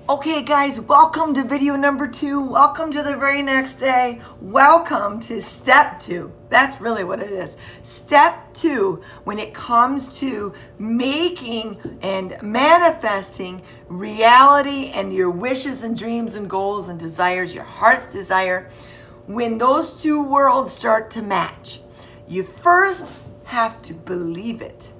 Okay guys, welcome to video number 2. Welcome to the very next day. Welcome to step 2. That's really what it is. Step 2 when it comes to making and manifesting reality and your wishes and dreams and goals and desires, your heart's desire. When those two worlds start to match, you first have to believe it.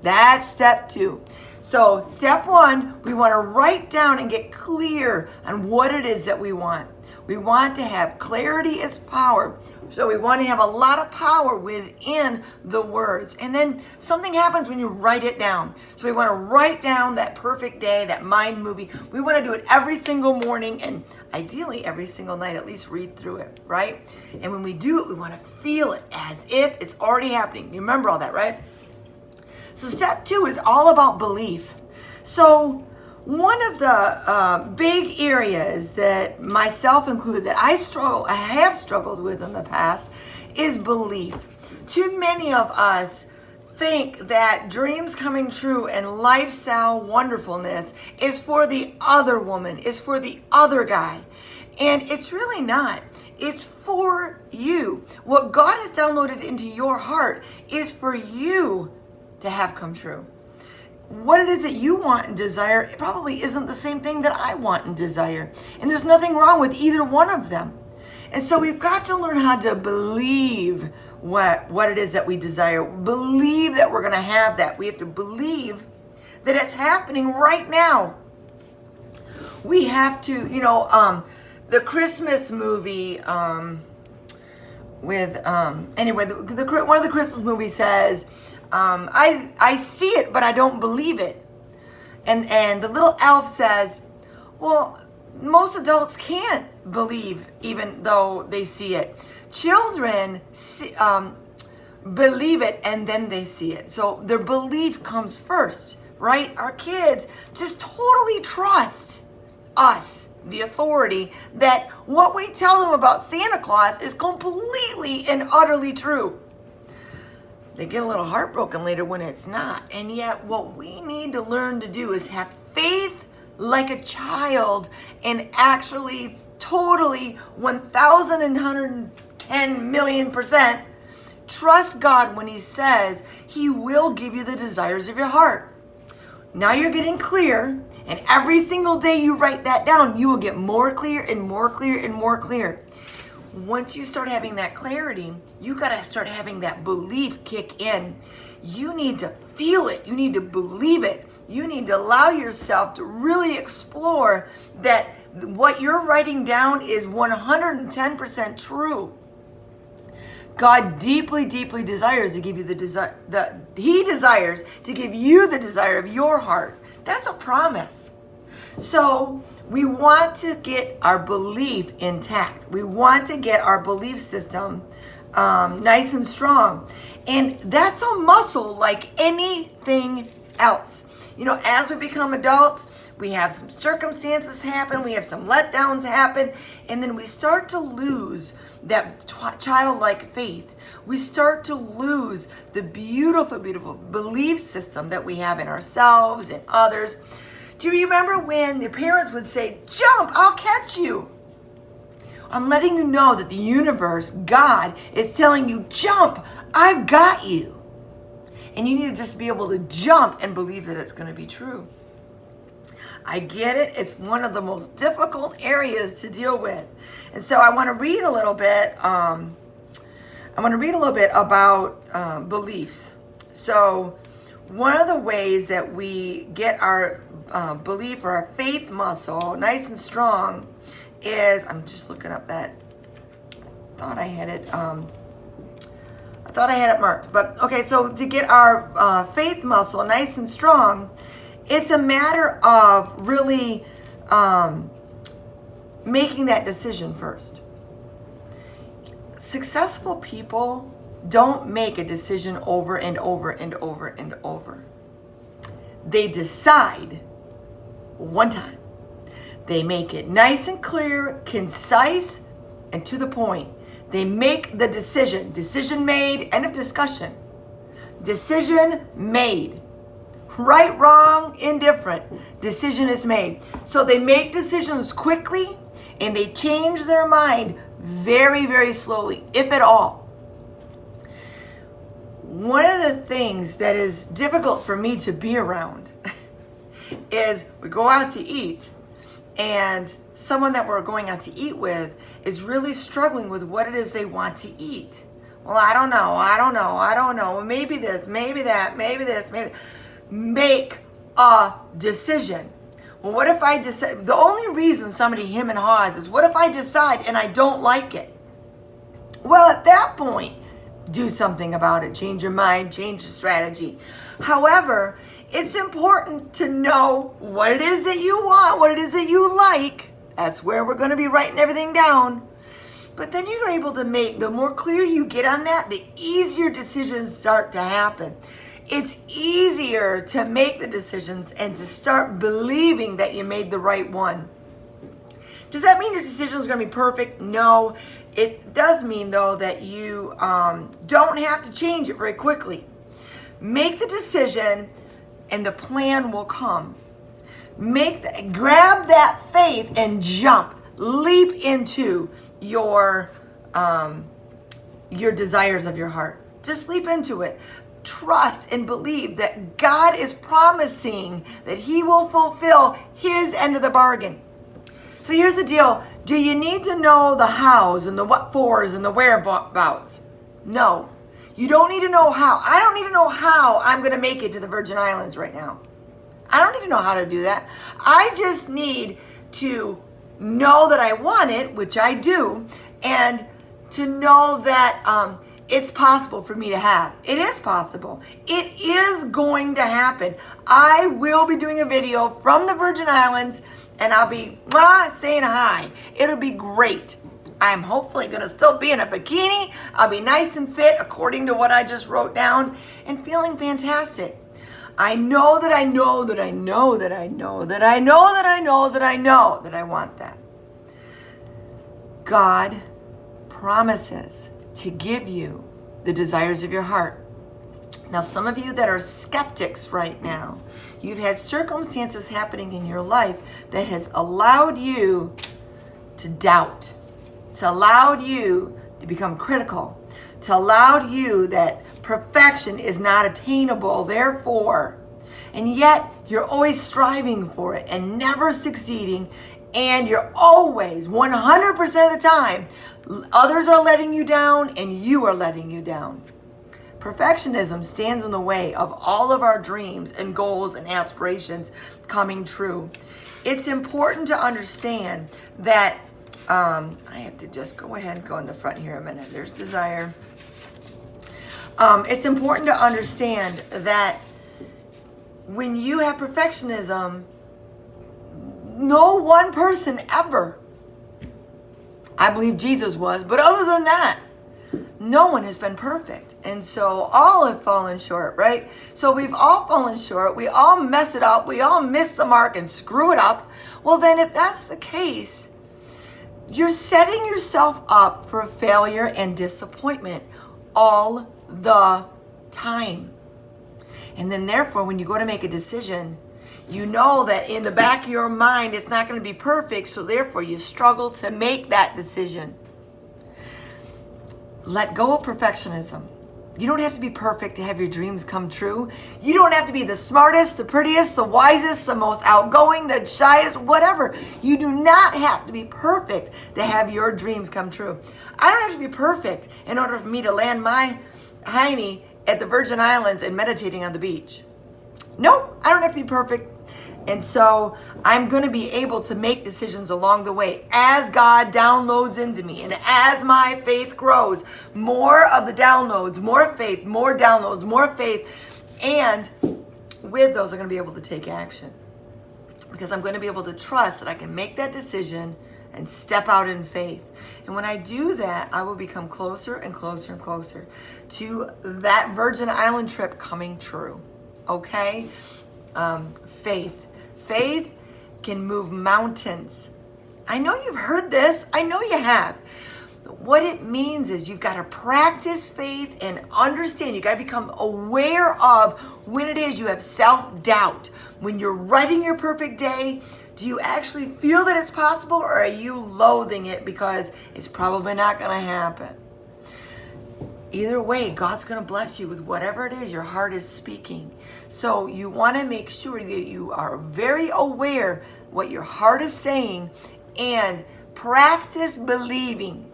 That's step 2. So step 1, we want to write down and get clear on what it is that we want. We want to have clarity as power. So we want to have a lot of power within the words. And then something happens when you write it down. So we want to write down that perfect day, that mind movie. We want to do it every single morning and ideally every single night, at least read through it, right? And when we do it, we want to feel it as if it's already happening. You remember all that, right? So step 2 is all about belief. So one of the big areas that myself included that I have struggled with in the past is belief. Too many of us think that dreams coming true and lifestyle wonderfulness is for the other woman, is for the other guy. And it's really not. It's for you. What God has downloaded into your heart is for you to have come true. What it is that you want and desire, it probably isn't the same thing that I want and desire. And there's nothing wrong with either one of them. And so we've got to learn how to believe what it is that we desire. Believe that we're going to have that. We have to believe that it's happening right now. We have to, the Christmas movie, one of the Christmas movies says, I see it, but I don't believe it. And the little elf says, well, most adults can't believe even though they see it. Children believe it and then they see it. So their belief comes first, right? Our kids just totally trust us, the authority, that what we tell them about Santa Claus is completely and utterly true. They get a little heartbroken later when it's not. And yet what we need to learn to do is have faith like a child and actually totally 1,110,000,000% trust God when He says He will give you the desires of your heart. Now you're getting clear, and every single day you write that down, you will get more clear and more clear and more clear. Once you start having that clarity, you got to start having that belief kick in. You need to feel it. You need to believe it. You need to allow yourself to really explore that what you're writing down is 110% true. God deeply, deeply desires to give you the desire. He desires to give you the desire of your heart. That's a promise. So we want to get our belief intact. We want to get our belief system nice and strong. And that's a muscle like anything else. As we become adults, we have some circumstances happen, we have some letdowns happen, and then we start to lose that childlike faith. We start to lose the beautiful, beautiful belief system that we have in ourselves and others. Do you remember when your parents would say, jump, I'll catch you? I'm letting you know that the universe, God, is telling you, jump, I've got you. And you need to just be able to jump and believe that it's going to be true. I get it. It's one of the most difficult areas to deal with. And so I want to read a little bit. About beliefs. So one of the ways that we get our belief or our faith muscle nice and strong is, I'm just looking up that, I thought I had it marked, but okay, so to get our faith muscle nice and strong, it's a matter of really making that decision first. Successful people don't make a decision over and over and over and over. They decide one time. They make it nice and clear, concise, and to the point. They make the decision. Decision made, end of discussion. Decision made. Right, wrong, indifferent. Decision is made. So they make decisions quickly and they change their mind very, very slowly, if at all. One of the things that is difficult for me to be around is we go out to eat and someone that we're going out to eat with is really struggling with what it is they want to eat. Well, I don't know. Maybe this, maybe that, maybe this, maybe. Make a decision. Well, what if I decide? The only reason somebody him and haws is what if I decide and I don't like it? Well, at that point, do something about it. Change your mind, change your strategy. However, it's important to know what it is that you want, what it is that you like. That's where we're going to be writing everything down. But then you're able to make, the more clear you get on that, the easier decisions start to happen. It's easier to make the decisions and to start believing that you made the right one. Does that mean your decision is going to be perfect? No. It does mean, though, that you don't have to change it very quickly. Make the decision and the plan will come. Grab that faith and jump. Leap into your desires of your heart. Just leap into it. Trust and believe that God is promising that He will fulfill His end of the bargain. So here's the deal. Do you need to know the hows and the what fors and the whereabouts? No. You don't need to know how. I don't need to know how I'm going to make it to the Virgin Islands right now. I don't need to know how to do that. I just need to know that I want it, which I do, and to know that it's possible for me to have. It is possible. It is going to happen. I will be doing a video from the Virgin Islands and I'll be saying hi. It'll be great. I'm hopefully going to still be in a bikini. I'll be nice and fit according to what I just wrote down and feeling fantastic. I know that I know that I know that I know that I know that I know that I know that I want that. God promises to give you the desires of your heart. Now, some of you that are skeptics right now, you've had circumstances happening in your life that has allowed you to doubt, to allow you to become critical, to allow you that perfection is not attainable, therefore, and yet you're always striving for it and never succeeding, and you're always, 100% of the time, others are letting you down and you are letting you down. Perfectionism stands in the way of all of our dreams and goals and aspirations coming true. It's important to understand that, I have to just go ahead and go in the front here a minute. There's desire. It's important to understand that when you have perfectionism, no one person ever, I believe Jesus was, but other than that, no one has been perfect. And so all have fallen short, right? So we've all fallen short. We all mess it up. We all miss the mark and screw it up. Well, then if that's the case, you're setting yourself up for failure and disappointment all the time. And then therefore, when you go to make a decision, you know that in the back of your mind, it's not going to be perfect. So therefore, you struggle to make that decision. Let go of perfectionism. You don't have to be perfect to have your dreams come true. You don't have to be the smartest, the prettiest, the wisest, the most outgoing, the shyest, whatever. You do not have to be perfect to have your dreams come true. I don't have to be perfect in order for me to land my hiney at the Virgin Islands and meditating on the beach. Nope, I don't have to be perfect. And so I'm going to be able to make decisions along the way as God downloads into me. And as my faith grows, more of the downloads, more faith, more downloads, more faith. And with those, I'm going to be able to take action. Because I'm going to be able to trust that I can make that decision and step out in faith. And when I do that, I will become closer and closer and closer to that Virgin Island trip coming true. Okay? Faith. Faith can move mountains. I know you've heard this. I know you have. But what it means is you've got to practice faith and understand. You've got to become aware of when it is you have self-doubt, when you're writing your perfect day, do you actually feel that it's possible, or are you loathing it because it's probably not going to happen? Either way, God's going to bless you with whatever it is your heart is speaking. So you want to make sure that you are very aware what your heart is saying, and practice believing.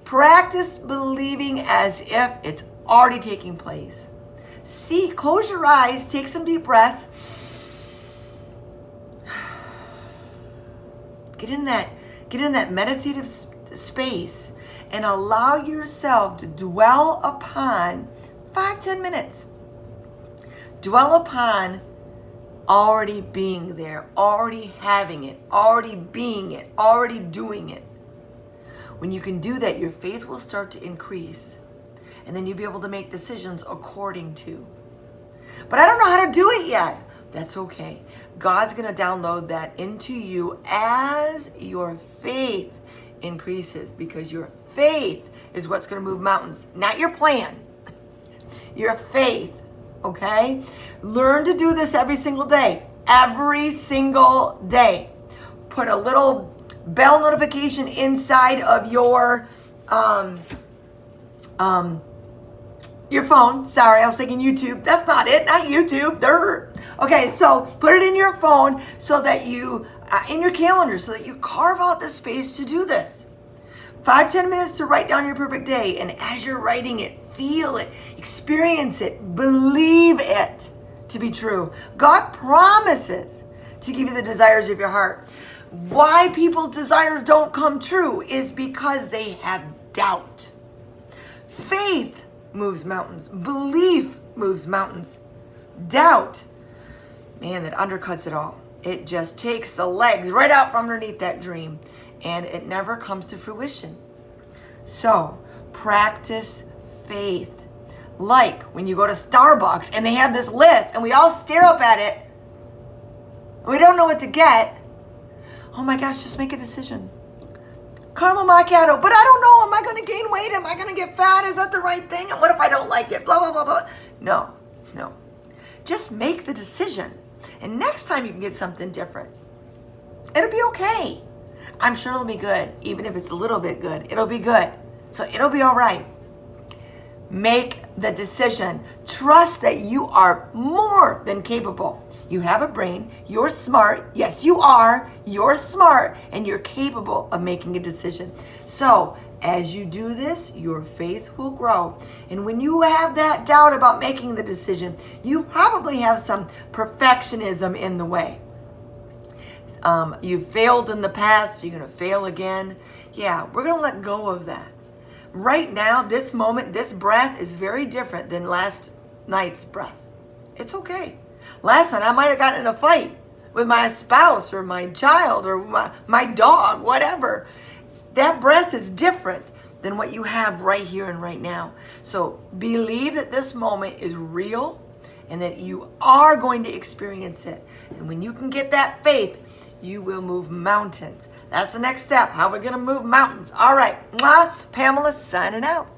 Practice believing as if it's already taking place. See, close your eyes, take some deep breaths. Get in that meditative space and allow yourself to dwell upon 5-10 minutes. Dwell upon already being there, already having it, already being it, already doing it. When you can do that, your faith will start to increase. And then you'll be able to make decisions according to. But I don't know how to do it yet. That's okay. God's going to download that into you as your faith increases, because your faith is what's going to move mountains, not your plan. Your faith, okay? Learn to do this every single day. Every single day. Put a little bell notification inside of your phone. Sorry, I was thinking YouTube. That's not it. Not YouTube. Okay, so put it in your phone so that you, in your calendar, so that you carve out the space to do this. 5-10 minutes to write down your perfect day. And as you're writing it, feel it, experience it, believe it to be true. God promises to give you the desires of your heart. Why people's desires don't come true is because they have doubt. Faith moves mountains. Belief moves mountains. Doubt, man, that undercuts it all. It just takes the legs right out from underneath that dream, and it never comes to fruition. So, practice faith. Like when you go to Starbucks and they have this list and we all stare up at it. We don't know what to get. Oh my gosh, just make a decision. Caramel macchiato, but I don't know. Am I going to gain weight? Am I going to get fat? Is that the right thing? And what if I don't like it? Blah, blah, blah, blah. No. Just make the decision. And next time you can get something different. It'll be okay. I'm sure it'll be good. Even if it's a little bit good, it'll be good. So it'll be all right. Make the decision. Trust that you are more than capable. You have a brain. You're smart. Yes, you are. You're smart, and you're capable of making a decision. So as you do this, your faith will grow. And when you have that doubt about making the decision, you probably have some perfectionism in the way. You've failed in the past. You're going to fail again. Yeah, we're going to let go of that. Right now, this moment, this breath is very different than last night's breath. It's okay. Last night, I might have gotten in a fight with my spouse or my child or my dog, whatever. That breath is different than what you have right here and right now. So believe that this moment is real and that you are going to experience it. And when you can get that faith, you will move mountains. That's the next step. How we're going to move mountains. All right. Pamela signing out.